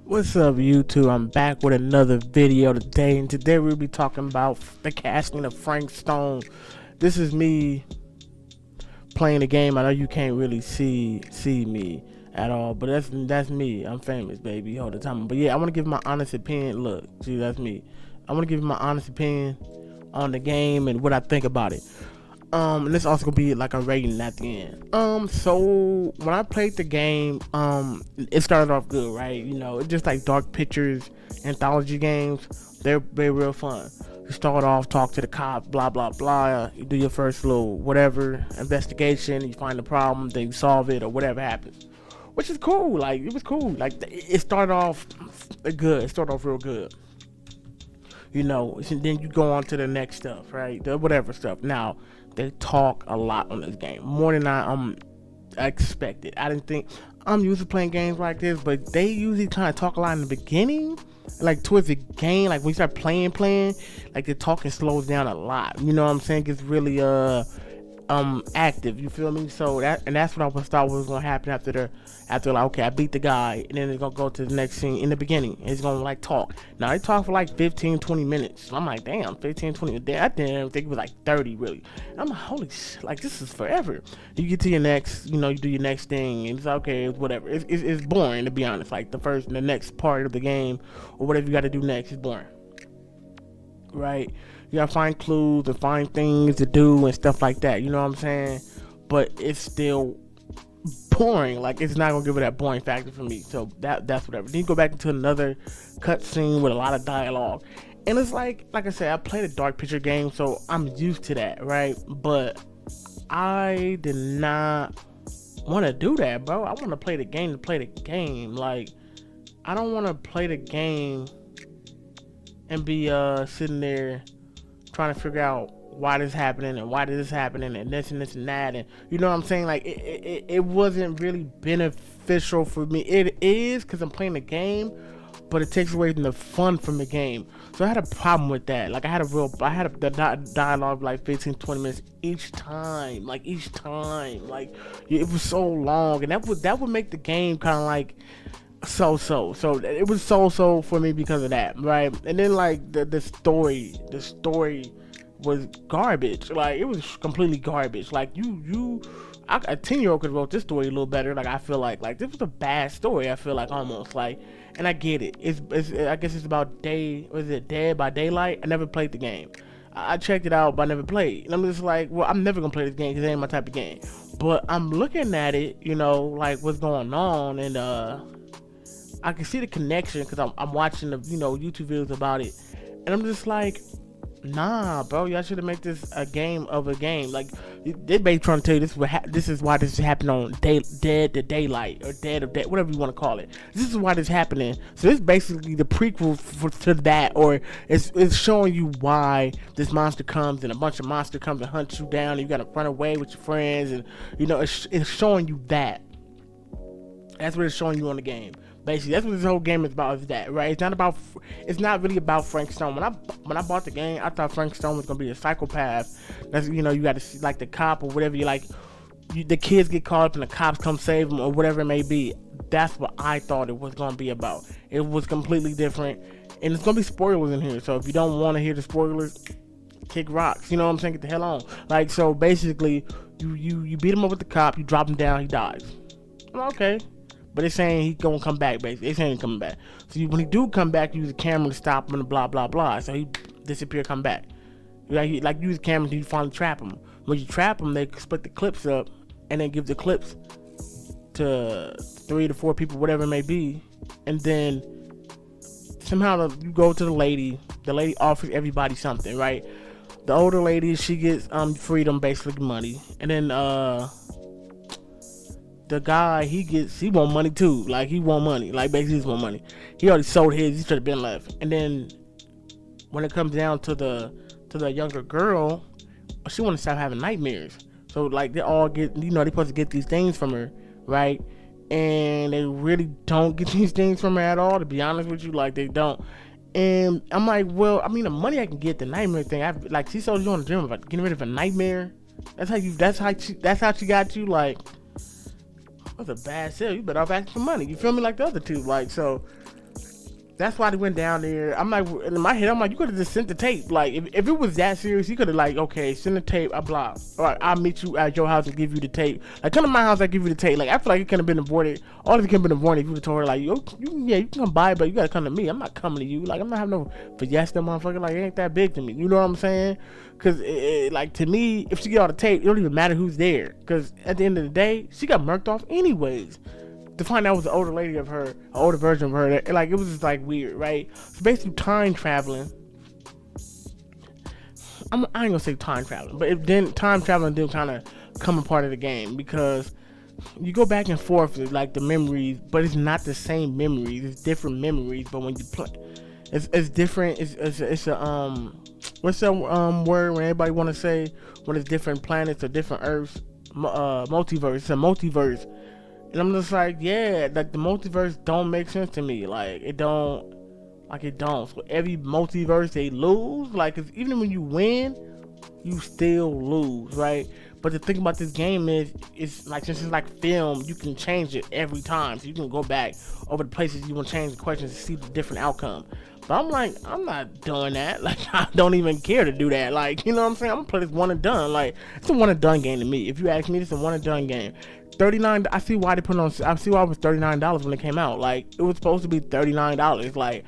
What's up, YouTube? I'm back with another video today, and today we'll be talking about the casting of Frank Stone. This is me playing the game. I know you can't really see me at all, but that's me. I'm famous, baby, all the time. But yeah, I want to give my honest opinion. Look, see, that's me. I want to give you my honest opinion on the game and what I think about it. And this also gonna be like a rating at the end. So when I played the game, it started off good, right? You know, it's just like Dark Pictures anthology games. They're real fun. You start off, talk to the cop, blah blah blah. You do your first little whatever investigation. You find the problem, then you solve it or whatever happens, which is cool. Like it was cool. Like it started off good. It started off real good. You know, and then you go on to the next stuff, right? The whatever stuff. Now, they talk a lot on this game, more than I expected. I didn't think I'm used to playing games like this, but they usually kind of talk a lot in the beginning, like towards the game, like when you start playing, like the talking slows down a lot. You know what I'm saying? It's really active. You feel me? So that's what I was thought was gonna happen after like, okay, I beat the guy, and then it's gonna go to the next scene in the beginning. It's gonna like talk. Now they talk for like 15-20 minutes. I'm like, damn, 15-20. I didn't think it was like 30 really. I'm like, holy shit, like this is forever. You get to your next, you know, you do your next thing, and it's okay, it's whatever. It's boring, to be honest. Like the next part of the game or whatever you got to do next is boring, right? You gotta find clues and find things to do and stuff like that. You know what I'm saying? But it's still boring. Like it's not gonna give it that boring factor for me. So that's whatever. Then you go back into another cutscene with a lot of dialogue, and it's like I said, I played a Dark Picture game, so I'm used to that, right? But I did not want to do that, bro. I want to play the game to play the game. Like I don't want to play the game and be sitting there trying to figure out why this happening and why this is happening and this and this and that, and you know what I'm saying? Like it wasn't really beneficial for me. It is because I'm playing the game, but it takes away from the fun from the game. So I had a problem with that. Like I had a dialogue like 15-20 minutes each time. Like like it was so long, and that would make the game kind of like so it was so for me because of that, right? And then like the story was garbage. Like it was completely garbage. Like a 10-year-old could have wrote this story a little better. Like I feel like this was a bad story. I feel like almost like, and I get it. It's I guess it's about Dead by Daylight. I never played the game. I checked it out, but I never played. And I'm just like, well, I'm never gonna play this game because it ain't my type of game. But I'm looking at it, you know, like what's going on, and I can see the connection because I'm watching the YouTube videos about it, and I'm just like, nah, bro, y'all should have made this a game of a game. Like they basically trying to tell you this is why this is happening on Dead to Daylight or Dead of Day, whatever you want to call it. This is why this is happening. So this is basically the prequel to that, or it's showing you why this monster comes and a bunch of monster comes and hunts you down, and you gotta run away with your friends, and you know it's showing you that. That's what it's showing you on the game. Basically, that's what this whole game is about. Is that right? It's not really about Frank Stone. When I bought the game, I thought Frank Stone was gonna be a psychopath. That's you got to see like the cop or whatever. The kids get caught up and the cops come save them or whatever it may be. That's what I thought it was gonna be about. It was completely different, and it's gonna be spoilers in here. So if you don't want to hear the spoilers, kick rocks. You know what I'm saying? Get the hell on. Like so, basically, you beat him up with the cop. You drop him down. He dies. Okay. But it's saying he's gonna come back, basically. It's saying he's coming back. So when he do come back, you use a camera to stop him and blah, blah, blah. So he disappear, come back. Like use a camera until you finally trap him. When you trap him, they split the clips up and then give the clips to 3 to 4 people, whatever it may be. And then somehow you go to the lady. The lady offers everybody something, right? The older lady, she gets freedom, basically money. And then the guy, he want money too. Like he want money. Like basically he want money. He already sold his. He should have been left. And then when it comes down to the younger girl, she want to stop having nightmares. So like they all get, they supposed to get these things from her, right? And they really don't get these things from her at all. To be honest with you, like they don't. And I'm like, well, I mean, the money I can get, the nightmare thing. She sold you on the dream about getting rid of a nightmare. That's how she got you. Like, that's a bad sale. You better off asking for money. You feel me? Like the other two. Like, so That's why they went down there. I'm like, in my head, I'm like, you could have just sent the tape. Like, if it was that serious, you could have like, okay, send the tape. I block. All right, I'll meet you at your house and give you the tape. Like, come to my house, I give you the tape. Like, I feel like it could have been avoided. All of it could have been avoided if you would have told her like, yo, you can come by, but you gotta come to me. I'm not coming to you. Like, I'm not having no fiesta, motherfucker. Like, it ain't that big to me. You know what I'm saying? Cause like to me, if she get all the tape, it don't even matter who's there. Cause at the end of the day, she got murked off anyways. To find out it was an older lady of her, an older version of her, like it was just like weird, right? So basically, time traveling. I ain't gonna say time traveling, but then time traveling did kind of come a part of the game because you go back and forth with like the memories, but it's not the same memories. It's different memories, but when you play, it's different. It's a what's that word when everybody want to say when it's different planets or different Earths, multiverse. It's a multiverse. And I'm just like, yeah, like the multiverse don't make sense to me. Like it don't. So every multiverse they lose. Like, 'cause even when you win, you still lose, right? But the thing about this game is, it's like since it's like film, you can change it every time. So you can go back over the places you want to change the questions to see the different outcome. But I'm like, I'm not doing that. Like, I don't even care to do that. Like, you know what I'm saying? I'm gonna play this one and done. Like, it's a one and done game to me. If you ask me, it's a one and done game. $39. I see why they put it on. I see why it was $39 when it came out. Like, it was supposed to be $39. Like,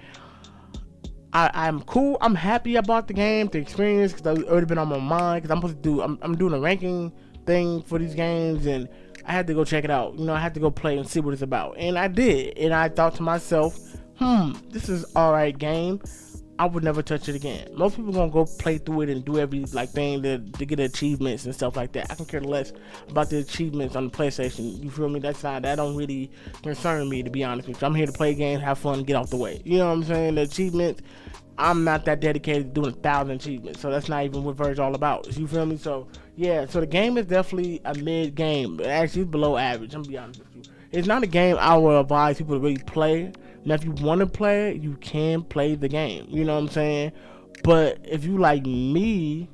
I'm cool. I'm happy I bought the game, the experience, because it's already been on my mind. Because I'm supposed to do. I'm doing a ranking thing for these games, and I had to go check it out. You know, I had to go play and see what it's about, and I did. And I thought to myself, this is alright game. I would never touch it again. Most people gonna go play through it and do every like thing to get achievements and stuff like that. I can care less about the achievements on the PlayStation. You feel me? That don't really concern me, to be honest with you. I'm here to play games, have fun, get off the way. You know what I'm saying? The achievements, I'm not that dedicated to doing 1,000 achievements, so that's not even what Verge all about. You feel me? So yeah, so the game is definitely a mid game, but actually it's below average. I'm gonna be honest with you. It's not a game I would advise people to really play. Now, if you want to play it, you can play the game. You know what I'm saying? But if you like me,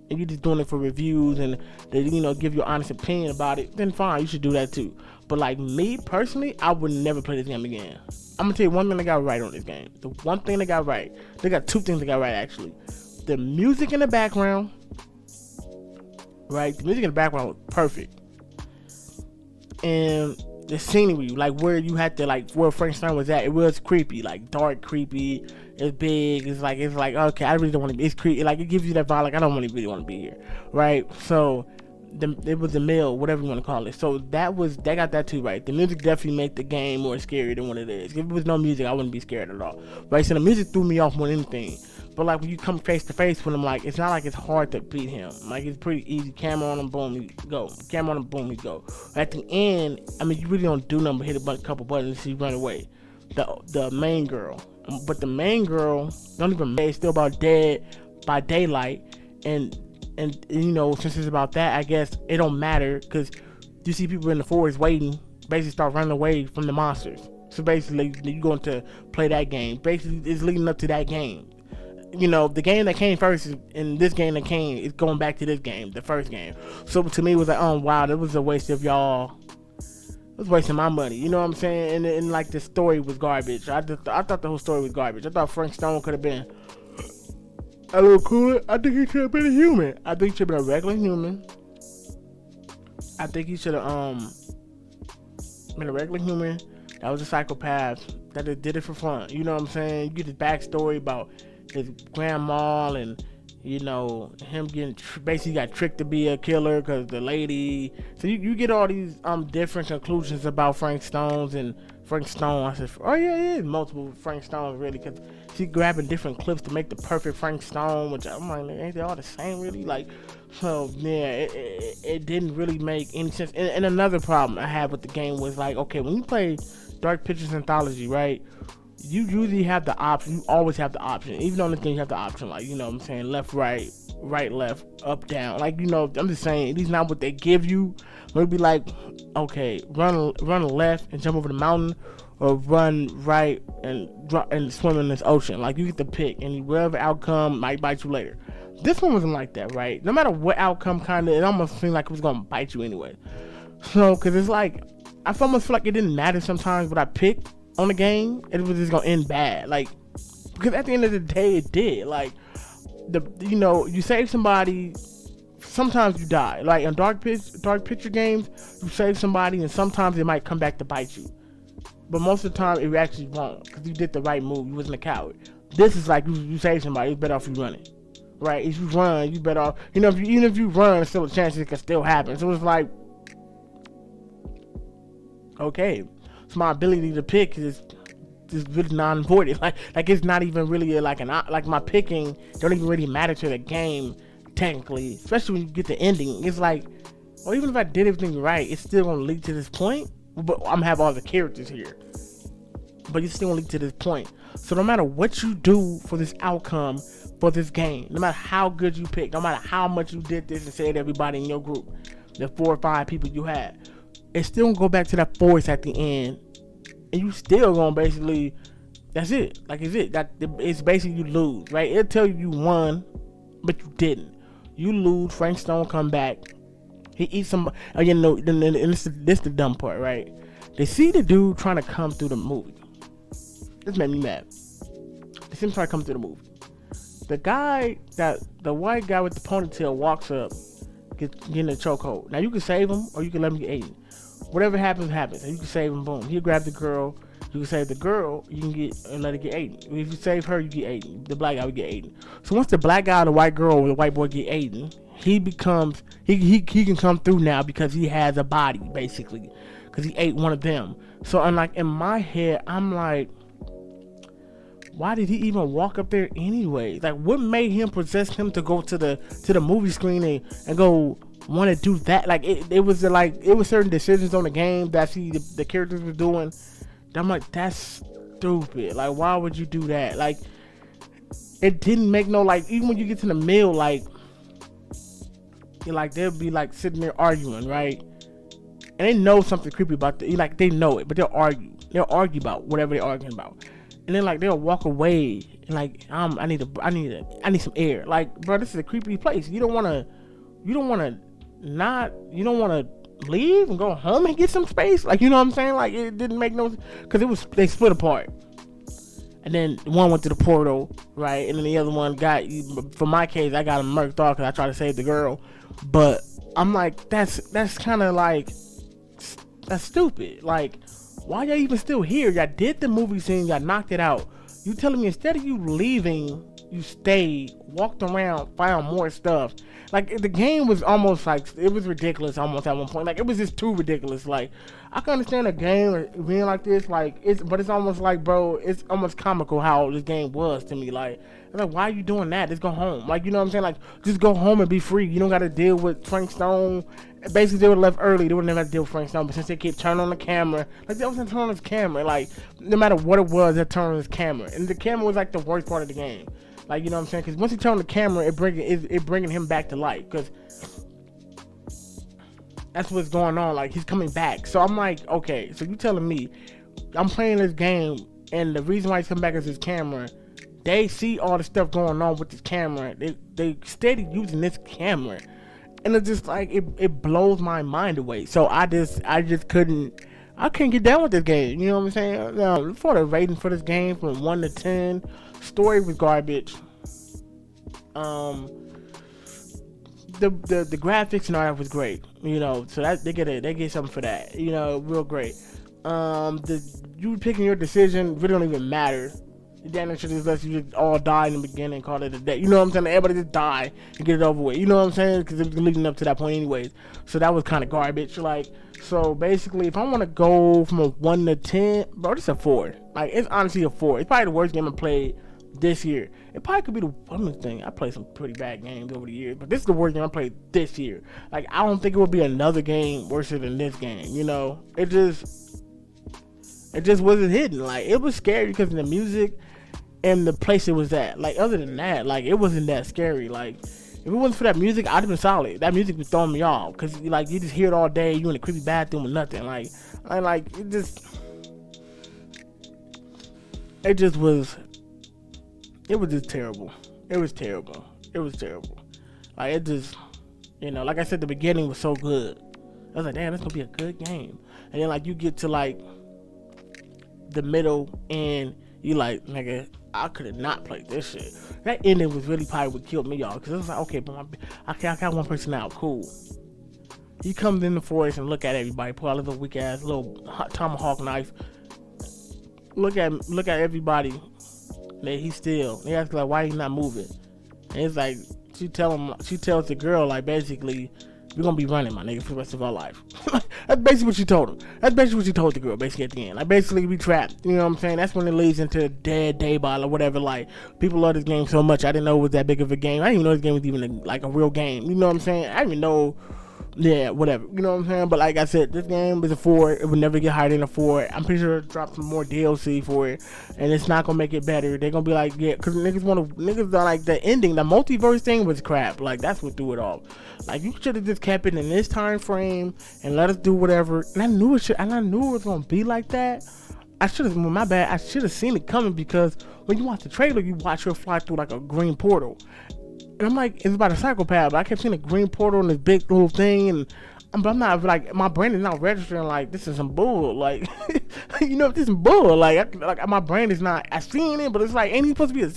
and you're just doing it for reviews and they, give your honest opinion about it, then fine, you should do that too. But like me personally, I would never play this game again. I'm gonna tell you one thing they got right on this game. The one thing they got right. They got two things they got right actually. The music in the background, right? The music in the background was perfect, and the scenery, like where you had to, like where Frankenstein was at, it was creepy, like dark, creepy. It's big. It's like okay, I really don't want to be. It's creepy. Like it gives you that vibe. Like I don't really want to be here, right? So it was the mill, whatever you want to call it. So they got that too right. The music definitely made the game more scary than what it is. If it was no music, I wouldn't be scared at all. Right? So the music threw me off more than anything. But like when you come face to face with him, like it's not like it's hard to beat him. Like it's pretty easy. Camera on him, boom, you go. Camera on him, boom, you go. At the end, I mean, you really don't do nothing but hit a couple buttons and see run away. The main girl, but the main girl don't even. It's still about dead by daylight, and since it's about that, I guess it don't matter because you see people in the forest waiting, basically start running away from the monsters. So basically, you're going to play that game. Basically, it's leading up to that game. The game that came first and this game that came is going back to this game, the first game. So to me, it was like, oh wow, that was a waste of y'all. It was wasting my money. You know what I'm saying? And like the story was garbage. I thought the whole story was garbage. I thought Frank Stone could have been a little cooler. I think he should have been a human. I think he should have been a regular human. I think he should have been a regular human. That was a psychopath that did it for fun. You know what I'm saying? You get his backstory about his grandma and him getting basically got tricked to be a killer because the lady. So you get all these different conclusions about Frank Stone. I said, oh yeah, it is multiple Frank Stones really, because she grabbing different clips to make the perfect Frank Stone, which I'm like, ain't they all the same really? Like, so yeah, it didn't really make any sense. And another problem I had with the game was like, okay, when you play Dark Pictures Anthology, right? You usually have the option. You always have the option. Even on this game, you have the option, like, what I'm saying, left, right, left, up, down. Like, I'm just saying, these not what they give you. Maybe like, okay, run left and jump over the mountain, or run right and swim in this ocean. Like, you get to pick, and whatever outcome might bite you later. This one wasn't like that, right? No matter what outcome, it almost seemed like it was gonna bite you anyway. So, because it's like, I almost feel like it didn't matter sometimes what I picked. on the game, it was just gonna end bad. Like, because at the end of the day, it did. Like, you save somebody. Sometimes you die. Like in dark picture games, you save somebody, and sometimes it might come back to bite you. But most of the time, it actually won't, because you did the right move. You wasn't a coward. This is like you save somebody. It's better off you running, right? If you run, you better off. Even if you run, there's still a chance it can still happen. So it's like, okay, so my ability to pick is really non-important. Like it's not even really like my picking don't even really matter to the game technically, especially when you get the ending. It's like, or even if I did everything right, it's still gonna lead to this point. But I'm gonna have all the characters here, but it's still gonna lead to this point. So no matter what you do for this outcome for this game, no matter how good you pick, no matter how much you did this and said everybody in your group, the 4 or 5 people you had, it's still gonna go back to that force at the end, and you still gonna basically, that's it. Like, it's basically you lose, right? It'll tell you won, but you didn't. You lose. Frank Stone come back. He eats some. And this the dumb part, right? They see the dude trying to come through the movie. This made me mad. They see him trying to come through the movie. The white guy with the ponytail walks up, getting a chokehold. Now you can save him, or you can let him get eaten. Whatever happens, happens. And you can save him. Boom. He'll grab the girl. You can save the girl. You can get and let it get eaten. If you save her, you get eaten. The black guy will get eaten. So once the black guy and the white girl or the white boy get eaten, he becomes he can come through now because he has a body, basically, because he ate one of them. So I'm like, in my head, I'm like, why did he even walk up there anyway? Like, what made him possess him to go to the movie screen and go want to do that? Like, it was certain decisions on the game that the characters were doing. I'm like, that's stupid. Like, why would you do that? Like, it didn't make no, like, even when you get to the mill, like, they'll be like sitting there arguing, right? And they know something creepy about they know it, but they'll argue about whatever they're arguing about. And then like they'll walk away and like, I need some air. Like, bro, this is a creepy place. You don't wanna leave and go home and get some space. Like, you know what I'm saying? Like, it didn't make no, because they split apart. And then one went to the portal, right? And then the other one for my case, I got him murked off because I tried to save the girl. But I'm like, that's kind of like, that's stupid. Like, why y'all even still here? Y'all did the movie scene, y'all knocked it out. You telling me instead of you leaving, you stayed, walked around, found more stuff. Like, the game was almost like, it was ridiculous almost at one point. Like, it was just too ridiculous. Like, I can understand a game being like this, like, but it's almost like, bro, it's almost comical how this game was to me. Like, why are you doing that? Just go home. Like, you know what I'm saying? Like, just go home and be free. You don't got to deal with Frank Stone. Basically, they would have left early. They would never have to deal with Frank Stone. But since they keep turning on the camera, like, they wasn't turning on his camera. Like, no matter what it was, they turned on his camera. And the camera was, like, the worst part of the game. Like, you know what I'm saying? Because once you turn on the camera, it bringing him back to life. Because that's what's going on. Like, he's coming back. So I'm like, okay, so you telling me I'm playing this game, and the reason why he's coming back is his camera. They see all the stuff going on with this camera. They steady using this camera. And it's just like, it blows my mind away. So I just couldn't get down with this game. You know what I'm saying? For the rating for this game from 1 to 10, story was garbage. The graphics and all that was great. You know, so that they get something for that. You know, real great. You picking your decision really don't even matter. Daniel should just let you just all die in the beginning and call it a day. You know what I'm saying? Everybody just die and get it over with. You know what I'm saying? Because it was leading up to that point anyways. So that was kind of garbage. Like, so basically, if I want to go from a 1 to 10, bro, this is a 4. Like, it's honestly a 4. It's probably the worst game I played this year. It probably could be the one thing. I played some pretty bad games over the years, but this is the worst game I played this year. Like, I don't think it would be another game worse than this game. You know, it just wasn't hidden. Like, it was scary because of the music and the place it was at. Like, other than that, like, it wasn't that scary. Like, if it wasn't for that music, I'd have been solid. That music was throwing me off because, like, you just hear it all day. You in a creepy bathroom or nothing. Like it just was. It was just terrible. It was terrible. Like, it just, you know, like I said, the beginning was so good. I was like, damn, this gonna be a good game. And then, like, you get to, like, the middle, and you like, nigga, I could have not played this shit. That ending was really probably what killed me, y'all, because it was like, okay, but I got one person out, cool. He comes in the forest and look at everybody, pull out a little weak ass little tomahawk knife. Look at everybody. That he's still. They ask like, why he not moving? And it's like she tells the girl like, basically, we're gonna be running, my nigga, for the rest of our life. That's basically what she told him. That's basically what she told the girl, basically at the end. Like, basically, we trapped. You know what I'm saying? That's when it leads into Dead Dayball or whatever. Like, people love this game so much. I didn't know it was that big of a game. I didn't even know this game was even like a real game. You know what I'm saying? I didn't even know. Yeah, whatever. You know what I'm saying? But like I said, this game is a 4. It would never get higher than a 4. I'm pretty sure it'll drop some more DLC for it, and it's not gonna make it better. They're gonna be like, yeah, because niggas are like, the ending, the multiverse thing was crap. Like, that's what threw it off. Like, you should have just kept it in this time frame and let us do whatever. And I knew it was gonna be like that. I should have seen it coming, because when you watch the trailer, you watch her fly through like a green portal. And I'm like, it's about a psychopath, but I kept seeing a green portal and this big little thing, but I'm not, like, my brain is not registering like this is some bull, like, you know, this is bull, like my brain is not, I seen it, but it's like, ain't he supposed to be a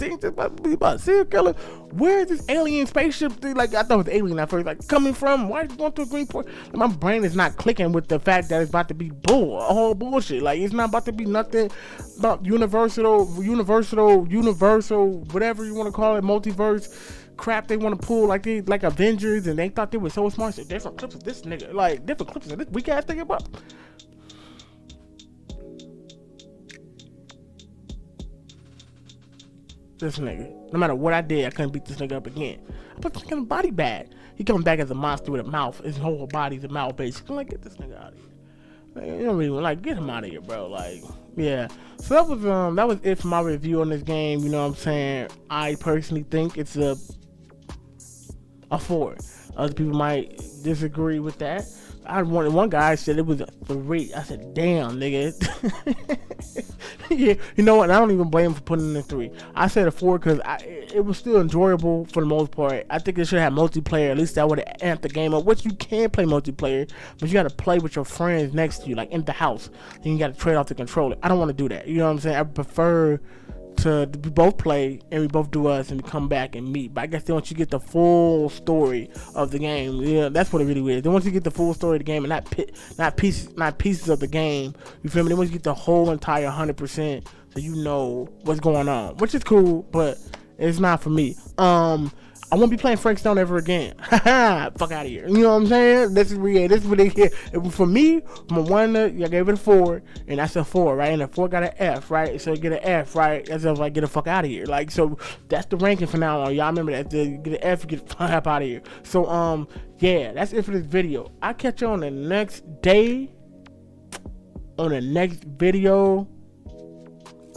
serial killer? Where is this alien spaceship thing? Like, I thought it was alien at first, like, coming from? Why is it going through a green portal? Like, my brain is not clicking with the fact that it's about to be bull, all bullshit. Like, it's not about to be nothing about universal, whatever you want to call it, multiverse crap they want to pull, like Avengers, and they thought they were so smart. So different clips of this nigga, like different clips of this weak ass thing about. This nigga, no matter what I did, I couldn't beat this nigga up again. I put this nigga in the body bag. He comes back as a monster with a mouth. His whole body's a mouth, basically. I'm like, get this nigga out of here. Like, you don't really like, get him out of here, bro. Like, yeah. So that was it for my review on this game. You know what I'm saying? I personally think it's a 4. Other people might disagree with that. One guy said it was a 3. I said, damn, nigga. Yeah, you know what? I don't even blame him for putting it in 3. I said a 4 because it was still enjoyable for the most part. I think it should have multiplayer. At least that would have amped the game up, which you can play multiplayer, but you got to play with your friends next to you, like in the house. And you got to trade off the controller. I don't want to do that. You know what I'm saying? I prefer to both play and we both do us and we come back and meet. But I guess they want you to get the full story of the game. Yeah, that's what it really is. They want you to get the full story of the game and not pieces of the game. You feel me? They want you to get the whole entire 100%, so you know what's going on, which is cool, but it's not for me. I won't be playing Frank Stone ever again. Fuck out of here. You know what I'm saying? This is what they get. For me, from a 1 I gave it a 4, and that's a 4, right? And a 4 got an F, right? So get an F, right? That's like, get the fuck out of here. Like, so that's the ranking for now on. Y'all remember that? Get an F, get the fuck out of here. So yeah, that's it for this video. I'll catch you on the next day, on the next video.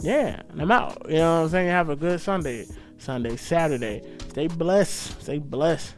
Yeah, and I'm out. You know what I'm saying? Have a good Sunday, Saturday. Stay blessed. Stay blessed.